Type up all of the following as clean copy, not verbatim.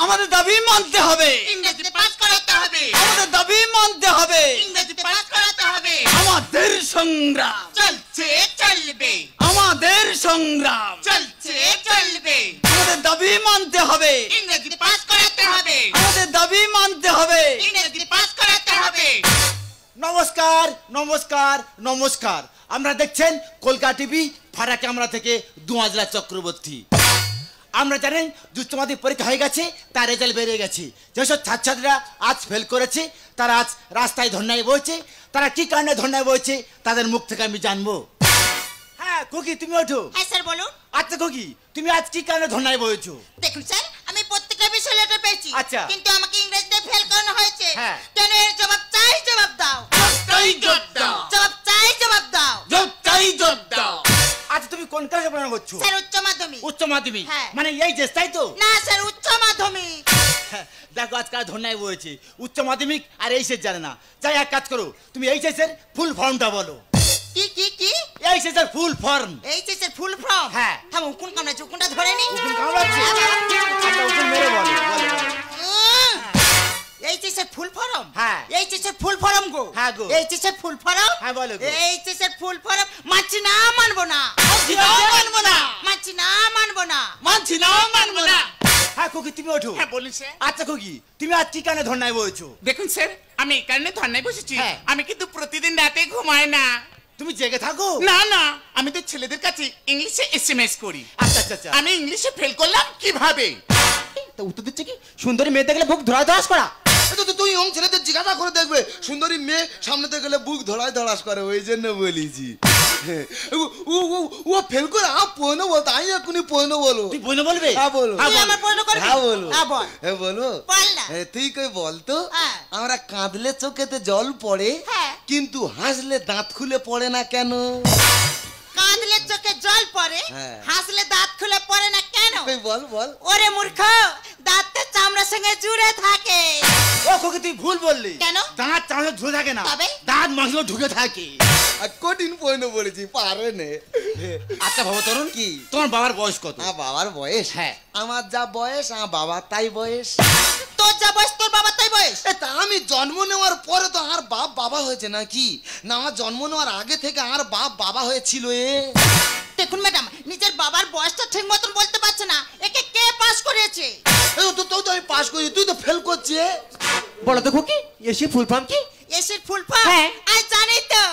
আমাদের দাবি মানতে হবে। ইংরেজিতে পাস করাতে হবে। আমাদের দাবি মানতে হবে। ইংরেজিতে পাস করাতে হবে। আমাদের সংগ্রাম চলছে চলবে। আমাদের সংগ্রাম চলছে চলবে। আমাদের দাবি মানতে হবে। ইংরেজিতে পাস করাতে হবে। আমাদের দাবি মানতে হবে। ইংরেজিতে পাস করাতে হবে। নমস্কার নমস্কার নমস্কার। আমরা দেখছেন কলকাতা টিভি ফারা ক্যামেরা থেকে দুয়াজলা চক্রবর্তী। আমরা জানেন উচ্চ মাধ্যমিক পরীক্ষা হয়ে গেছে, তার রেজাল্ট বেরিয়ে গেছে। যেসব ছাত্রছাত্রীরা আজ ফেল করেছে তারা আজ রাস্তায় ধর্নায় বসেছে। তারা কি কারণে ধর্নায় বসেছে তাদের মুখ থেকে আমি জানবো। হ্যাঁ খুকি তুমি ওঠো। হ্যাঁ স্যার বলুন। আচ্ছা খুকি তুমি আজ কি কারণে ধর্নায় বসেছো? দেখুন স্যার, আমি প্রত্যেকটা বিষয়ে লেটার পেয়েছি। আচ্ছা। কিন্তু আমাকে ইংরেজিতে ফেল করানো হয়েছে। হ্যাঁ। কেন এর জবাব চাই, জবাব দাও। তাই জবাব দাও। জবাব চাই, জবাব দাও। তাই জবাব দাও। আচ্ছা তুমি কোন ক্লাসে পড়াশোনা করছো? স্যার উচ্চ মাধ্যমিক। উচ্চ মাধ্যমিক? হ্যাঁ। মানে এই যে তাই তো? না স্যার উচ্চ মাধ্যমিক। দেখো আজকাল ধর্নায় বসেছে উচ্চ মাধ্যমিক আর এইচএস জানে না। যাই এক কাজ করো, তুমি এইচএস এর ফুল ফর্মটা বলো। কি কি কি? এইচএস এর ফুল ফর্ম। এইচএস এর ফুল ফর্ম? হ্যাঁ। থাম, উকুন কামড়াচ্ছে, উকুনটা ধরে নি। উকুন কামড়াচ্ছে? আচ্ছা উকুন মেরে বলো। এইচএস এর ফুল ফর্ম? হ্যাঁ। এইচএস এর ফুল ফর্ম গো। হ্যাঁ গো। এইচএস এর ফুল ফর্ম? হ্যাঁ বলো গো। এইচএস এর ফুল ফর্ম মানছি না, মানবো না। মানছি না, মানবো না। মানছি না, মানবো না। মানছি না, মানবো না। হ্যাঁ খুকি তুমি ওঠো। হ্যাঁ বলুন স্যার। আচ্ছা খুকি তুমি আজ কি কারণে ধর্নায় বসেছো? দেখুন স্যার, আমি এই কারণে ধর্নায় বসেছি। হ্যাঁ। আমি কিন্তু প্রতিদিন রাতে ঘুমাই না। তুমি জেগে থাকো? না না, আমি তো ছেলেদের কাছে ইংলিশে এসএমএস করি। আচ্ছা আচ্ছা আচ্ছা। আমি ইংলিশে ফেল করলাম কিভাবে? তো উত্তর দিচ্ছে কি, সুন্দরী মেয়ে দেখলে বুক ধড়াস করা। তুই ওম ছেলেদের জিজ্ঞাসা করে দেখবে, সুন্দরী মেয়ে সামনেতে গেলে বুক ধড়াস করে, ওই জন্য বলেছি। ও ফেল করে পয়নো বলতো, আমি এখনই পয়নো বলো। তুই বইনে বলবে? হ্যাঁ বলো। তুই আমার প্রশ্ন করবি? হ্যাঁ বলো। হ্যাঁ বল। হ্যাঁ বলো। বল না। তুই কই বলতো, হ্যাঁ। আমরা কাঁদলে চোখেতে জল পড়ে, হ্যাঁ। কিন্তু হাসলে দাঁত খুলে পড়ে না কেন? কাঁদলে চোখে জল পড়ে, হ্যাঁ। হাসলে দাঁত খুলে পড়ে না কেন? কই বল বল। ওরে মূর্খ, দাঁতের চামড়ার সঙ্গে জুড়ে থাকে। ও খুকি তুই ভুল বললি। কেন? দাঁত চামড়া ঝুলে থাকে না, তবে? দাঁত মাংসে ঢুকে থাকে। আর কঠিন পয়নো বলেছি, পারে নে। আচ্ছা বাবা তরুণ কি? তোমার বাবার বয়স কত? আমার বাবার বয়স? হ্যাঁ। আমার যা বয়স আমার বাবার তাই বয়স। তোর যা বয়স তোর বাবার তাই বয়স। তা আমি জন্ম নেওয়ার পরে তো আর বাপ বাবা হয়েছে নাকি? না আমার জন্ম নেওয়ার আগে থেকে আর বাপ বাবা হয়েছিল। দেখুন ম্যাডাম, নিজের বাবার বয়সটা ঠিক মতন বলতে পারছে না, একে কে পাস করিয়েছে? তো আমি পাস করি, তুই তো ফেল করছিস। বলো তো খুকি এসে ফুল ফর্ম কি? এসির ফুল ফর্ম? হ্যাঁ। আই জানি তো।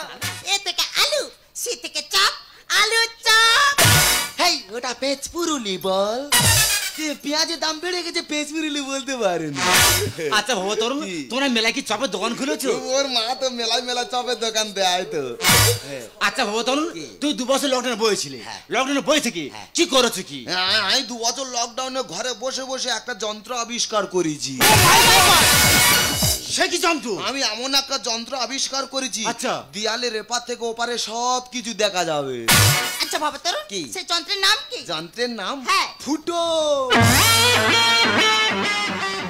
এ থেকে আলু, সি থেকে চাপ, আলু চাপ। হেই ওটা পেঁচ পুরুলি বল। পেঁয়াজের দাম বেড়ে গেছে, পেঁচ পুরুলি বলতে পারেন। আচ্ছা বাবা তরুণ কি? তোমরা মেলায় কি চপের দোকান খুলেছো? ওর মা তো মেলা চপের দোকান দেয় তো। আচ্ছা বাবা তরুণ কি? তুই 2 বছর লকডাউনে বইছিলি, হ্যাঁ। লকডাউনে বই থেকে হ্যাঁ। কি করেছো কি? আমি 2 বছর লকডাউনে ঘরে বসে বসে একটা যন্ত্র আবিষ্কার করেছি। সে কি জন্তু? আমি এমন একটা যন্ত্র আবিষ্কার করেছি, আচ্ছা। দেয়ালের এপার থেকে ওপারে সব কিছু দেখা যাবে। আচ্ছা বাবা তোর কি? সেই যন্ত্রের নাম কি? যন্ত্রের নাম হ্যাঁ। ফুটো।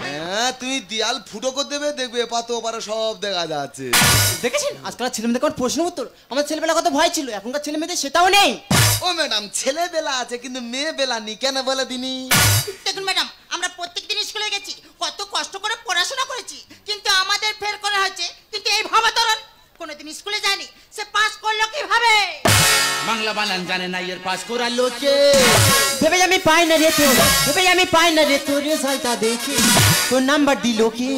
হ্যাঁ তুমি দেয়াল ফুটো করে দেবে, দেখবে এপার তো ওপারে সব দেখা যাচ্ছে। দেখেছেন আজকাল ছেলে মেয়েদের কোন প্রশ্ন উত্তর? আমার ছেলেবেলা কত ভয় ছিল, এখনকার ছেলে মেয়েদের সেটাও নেই। ও ম্যাডাম ছেলেবেলা আছে কিন্তু মেয়ে বেলা নি, কেন বলে দিনি? দেখুন ম্যাডাম, আমরা প্রত্যেকদিন স্কুলে গেছি, কত কষ্ট করে পড়াশোনা করেছি, কিন্তু আমাদের ফেল করা হয়েছে। কিন্তু এই ভাবাতরণ কোনোদিন স্কুলে যায়নি, সে পাস করলো কিভাবে? বাংলা বানান জানে না এর পাস করার লোকে। ভেবে আমি পাই না রে তোর, ভেবে আমি পাই না রে তোর রেজাল্টটা দেখে তোর নাম্বার দিল কি?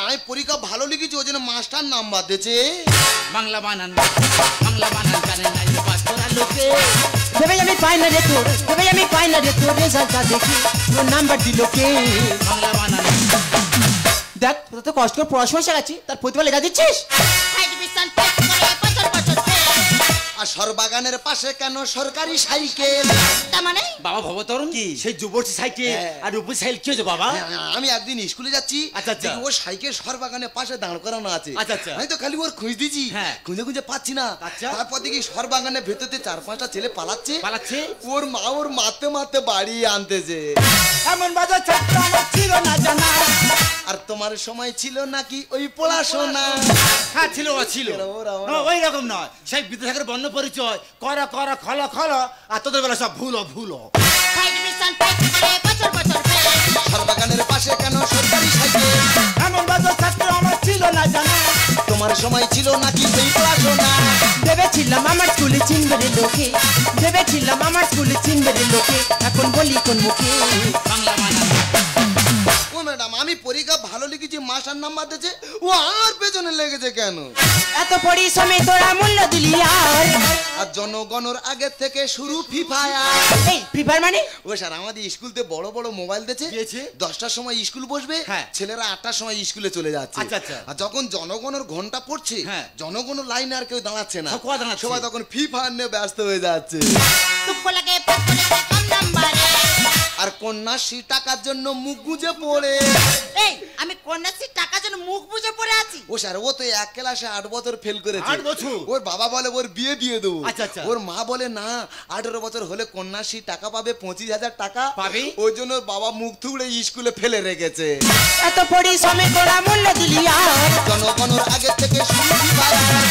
আমি পরীক্ষা ভালো লিখেছি ওই জন্য মাস্টার নাম্বার দিয়েছে। বাংলা বানান জানে না এর পাস করার লোকে। ভেবে আমি পাই না রে তোর, ভেবে আমি পাই না রে তোর রেজাল্টটা দেখে তোর নাম্বার দিল কে? বাংলা বানান। দেখ তোর তো কষ্ট করে পড়াশোনা শেখাচ্ছি, তার প্রতিভা লেখা দিচ্ছিস। হাই ডিভিশন পাস করে বছর বছর ফেল। আর সরবাগানের পাশে কেন সরকারি সাইকেল? তার মানে বাবা ভবতরণ কি? সেই যুবতী সাইকেল হ্যাঁ। আর রূপী সাইকেল কি হয়েছে বাবা? আমি একদিন স্কুলে যাচ্ছি, আচ্ছা, আচ্ছা। দেখি ওর সাইকেল সরবাগানের পাশে দাঁড় করানো আছে। আচ্ছা, আচ্ছা। আমি তো খালি ওর খুঁজ দিচ্ছি, হ্যাঁ। খুঁজে খুঁজে পাচ্ছি না। আচ্ছা। তারপর দেখি সরবাগানের ভেতরে 4-5টা ছেলে পালাচ্ছে। ওর মা ওর মারতে মারতে বাড়ি আনতেছে। এমন বাজার ছাত্র আমার ছিল না জানা। আর তোমার সময় ছিল নাকি ওই পড়াশোনা? হ্যাঁ ছিল ছিল, ওই রকম নয়। সেই বিদ্যাসাগরের বর্ণ পরিচয় করা করা খল খল, আর তোদের বেলা সব ভুলো। হাই ডিভিশন পাস করে বছর বছর ফেল। সরবাগানের সময় ছিল নাকি সেই পড়াশোনা? ভেবেছিলাম আমার স্কুলে চিনবে রে লোকে, ভেবেছিলাম আমার স্কুলে চিনবে রে লোকে, এখন বলি কোন মুখে? বাংলা বানান। ও ম্যাডাম, আমি পরীক্ষা ভালো লিখেছি, মাস্টার নাম্বার দিয়েছে, ও আমার পেছনে লেগেছে কেন? এত পরিশ্রমে তোরা মূল্য দিলি আর জনগণের আগে থেকে শুরু ফ্রি ফায়ার। এই ফ্রি ফায়ার মানে? ও স্যার, আমাদের স্কুলতে বড় বড় মোবাইল দিয়েছে, 10টার সময় স্কুল বসবে, ছেলেরা 8টার সময় স্কুলে চলে যাচ্ছে। আর যখন জনগণের ঘন্টা পড়ছে, জনগণের লাইনে আর কেউ দাঁড়াচ্ছে না, সবাই তখন ফ্রি ফায়ার নিয়ে ব্যস্ত হয়ে যাচ্ছে। আর কন্যাশ্রী টাকার জন্য মুখ বুজে পড়ে। এই আমি কন্যাশ্রীর টাকার জন্য মুখ বুজে পড়ে আছি? ও স্যার, ও তো এক ক্লাসে 8 বছর ফেল করেছে। 8 বছর? ওর বাবা বলে ওর বিয়ে দিয়ে দেবো। আচ্ছা। ওর মা বলে না, 18 বছর হলে কন্যাশ্রী টাকা পাবে, 25,000 টাকা পাবে। ওই জন্য ওর বাবা মুখ থুড়ে স্কুলে ফেলে রেখেছে। এত পরিশ্রমে তোরা মূল্য দিলি জনগণের আগে থেকে শুরু ফ্রি ফায়ার।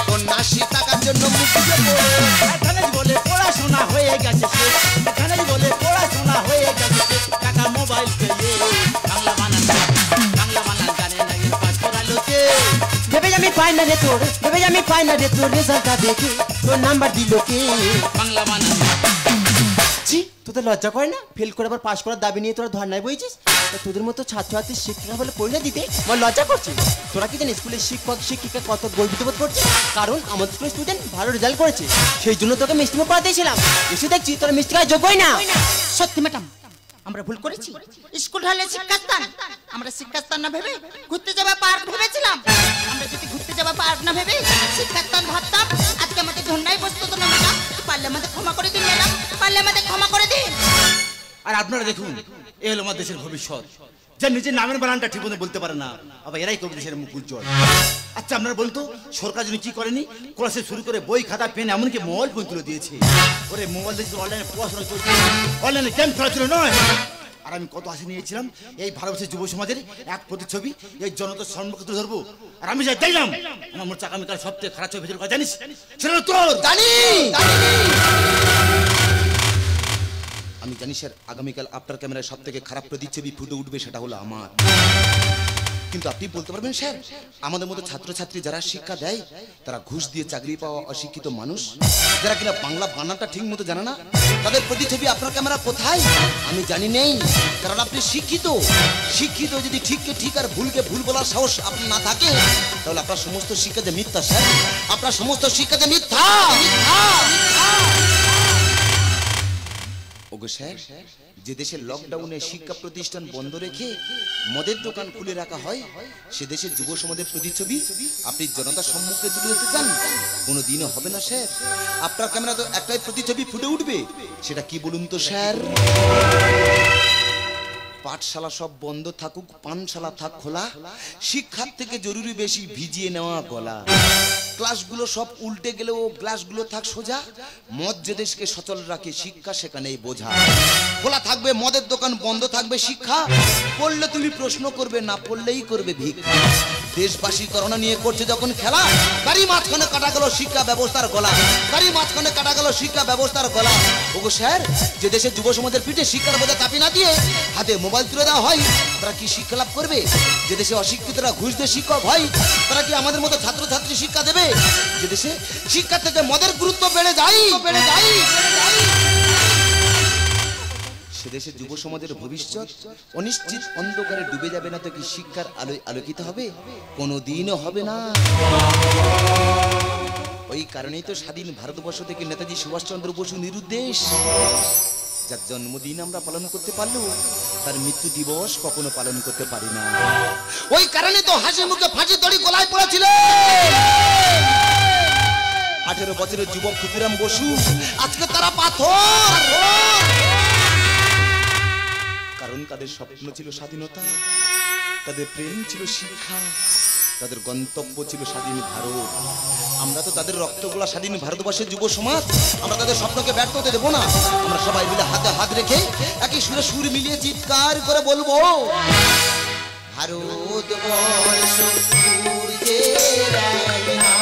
কন্যাশ্রী টাকার জন্য মুখ বুজে পড়ে। এখানে বলে পড়াশোনা হয়ে গেছে শেষ, এখানে বলে পড়াশোনা হয়ে গেছে শেষ, টাকা মোবাইল পেয়ে বাংলা বানান, বাংলা বানান জানে না এর পাস করালো কে? ভেবে আমি পাই না রে তোর, ভেবে আমি পাই না রে তোর রেজাল্টটা দেখে, তোর নাম্বার দিল কে? বাংলা বানান। ছি, তোদের লজ্জা করে না? ফেল করে আবার পাস করার দাবি নিয়ে তোরা ধর্নায় বইছিস? তোদের মতো ছাত্রছাত্রী শিক্ষিকা বলে পরিণয় দিতে আমার লজ্জা করছে। তোরা কি জানিস স্কুলের শিক্ষক শিক্ষিকা কত গর্বিত বোধ করছে? কারণ আমাদের স্কুলের স্টুডেন্ট ভালো রেজাল্ট করেছে, সেই জন্য তোকে মিষ্টি মুখ পড়াতেছিলাম। এসে দেখছি তোরা মিষ্টি খাওয়ার যোগ্যই না। সত্যি ম্যাডাম, আমরা ভুল করেছি। স্কুল হলে শিক্ষাস্থান, আমরা শিক্ষাস্থান না ভেবে ঘুরতে যাওয়া পার্ক ভেবেছিলাম। আমরা যদি ঘুরতে যাওয়া পার্ক না ভেবে শিক্ষাস্থান ভাবতাম, আজকে আমাদের ধন্যায় বসতো না ম্যাডাম। পারলে আমাদের ক্ষমা করে দিন ম্যাডাম, পারলে আমাদের ক্ষমা করে দিন। আর আপনারা দেখুন, এ হলো আমার দেশের ভবিষ্যৎ, যে নিজের নামের বানানটা ঠিক মতো বলতে পারে না, আবার এরাই করবে দেশের মুখ উজ্জ্বল। আচ্ছা আপনারা বলতো, সরকার যদি কি করেনি, ক্লাসে শুরু করে বই খাতা পেন এমনকি মোবাইল ফোন তুলে দিয়েছে। ওরে মোবাইল দিয়ে অনলাইনে পড়াশোনা চলছে, অনলাইনে গেম খেলা ছিল নয়। আর আমি কত আশা নিয়েছিলাম এই ভারতবর্ষের যুব সমাজের এক প্রতিচ্ছবি এই জনতার সম্মুখে তুলে ধরবো। আর আমি যাই দেখলাম, আমার মনে হচ্ছে আগামীকাল সবথেকে খারাপ ছবি ভেতরে জানিস সেটা তোর। আমি জানি স্যার, আগামীকাল আপনার ক্যামেরায় সব থেকে খারাপ প্রতিচ্ছবি ফুটে উঠবে, সেটা হলো আমার। কিন্তু আপনি বলতে পারবেন স্যার, আমাদের মতো ছাত্রছাত্রী যারা শিক্ষা দেয়, তারা ঘুষ দিয়ে চাকরি পাওয়া অশিক্ষিত মানুষ, যারা কিনা বাংলা বানানটা ঠিক মতো জানে না, তাদের প্রতিচ্ছবি আপনার ক্যামেরা কোথায়? আমি জানি নেই, কারণ আপনি শিক্ষিত। শিক্ষিত যদি ঠিককে ঠিক আর ভুলকে ভুল বলার সাহস আপনার না থাকে, তাহলে আপনার সমস্ত শিক্ষা যে মিথ্যা স্যার, আপনার সমস্ত শিক্ষা যে মিথ্যা। ওগো স্যার, যে দেশের লকডাউনে শিক্ষা প্রতিষ্ঠান বন্ধ রেখে মদের দোকান খুলে রাখা হয়, সে দেশের যুব সমাজের প্রতিচ্ছবি আপনি জনতার সম্মুখে তুলে ধরতে চান? কোনোদিনও হবে না স্যার। আপনার ক্যামেরা তো একটাই প্রতিচ্ছবি ফুটে উঠবে, সেটা কি বলুন তো স্যার? পাঠশালা সব বন্ধ থাকুক, পানশালা থাক খোলা, শিক্ষার থেকে জরুরি বেশি ভিজিয়ে নেওয়া গলা। ক্লাসগুলো সব উল্টে গেলেও গ্লাসগুলো থাক সোজা, মদ যে দেশকে সচল রাখে, শিক্ষা সেখানেই বোঝা। খোলা থাকবে মদের দোকান, বন্ধ থাকবে শিক্ষা, পড়লে তুমি প্রশ্ন করবে, না পড়লেই করবে ভিক্ষা। দেশবাসী করোনা নিয়ে করছে যখন খেলা, তারই মাঝখানে কাটা গেল শিক্ষা ব্যবস্থার গলা, তারই মাঝখানে কাটা গেল শিক্ষা ব্যবস্থার গলা। ওগো স্যার, যে দেশের যুব সমাজের পিঠে শিক্ষার বোঝা চাপি না দিয়ে হাতে মোবাইল তুলে দেওয়া হয়, তারা কি শিক্ষা লাভ করবে? যে দেশে অশিক্ষিতরা ঘুষ দিয়ে শিক্ষক হয়, তারা কি আমাদের মতো ছাত্রছাত্রী শিক্ষা দেবে? যে দেশে শিক্ষা থেকে মদের গুরুত্ব বেড়ে যায়, সে দেশে যুব সমাজের ভবিষ্যৎ অনিশ্চিত অন্ধকারে ডুবে যাবে না তো কি শিক্ষার আলোয় আলোকিত হবে? কোনোদিনও হবে না। ওই কারণেই তো স্বাধীন ভারতবর্ষ থেকে নেতাজি সুভাষচন্দ্র বসু নিরুদ্দেশ, যার জন্মদিন আমরা পালন করতে পারলেও তার মৃত্যু দিবস কখনো পালন করতে পারি না। ওই কারণে তো হাসি মুখে ফাঁসি দড়ি গলায় পড়েছিল 18 বছরের যুবক ক্ষুদিরাম বসু, আজকে তারা পাথর। কারণ তাদের স্বপ্ন ছিল স্বাধীনতা, তাদের প্রেম ছিল শিক্ষা, তাদের গন্তব্য ছিল স্বাধীন ভারত। আমরা তো তাদের রক্তগুলা স্বাধীন ভারতবর্ষের যুব সমাজ, আমরা তাদের স্বপ্নকে ব্যর্থ হতে দেবো না। আমরা সবাই মিলে হাতে হাত রেখে একই সুরে সুর মিলিয়ে চিৎকার করে বলবো, ভারতবর্ষ সূর্যের আয়না।